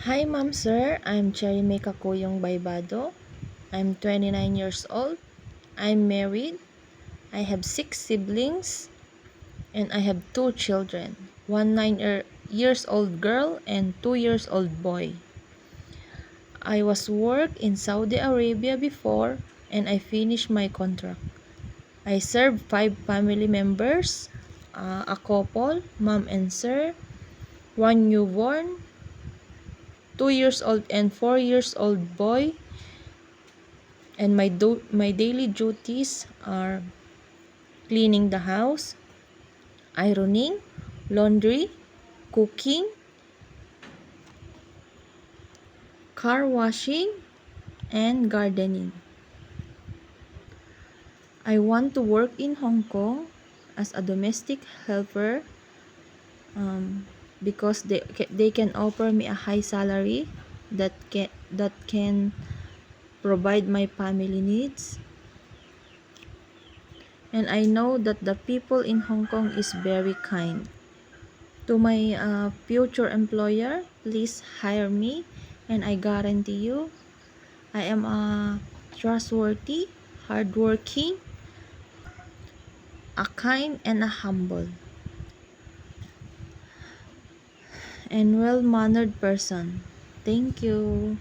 Hi, ma'am, sir. I'm Cherry May Kakuyong Baybado. I'm 29 years old. I'm married. I have 6 siblings and I have 2 children. One 9 years old girl and 2 years old boy. I was work in Saudi Arabia before and I finished my contract. I served 5 family members, a couple, mom and sir, one newborn, 2 years old and 4 years old boy, and my daily duties are cleaning the house, ironing, laundry, cooking, car washing, and gardening. I want to work in Hong Kong as a domestic helper, because they can offer me a high salary that can provide my family needs. And I know that the people in Hong Kong is very kind. To my future employer, please hire me, and I guarantee you I am a trustworthy, hardworking, a kind, and a humble, and well-mannered person. Thank you.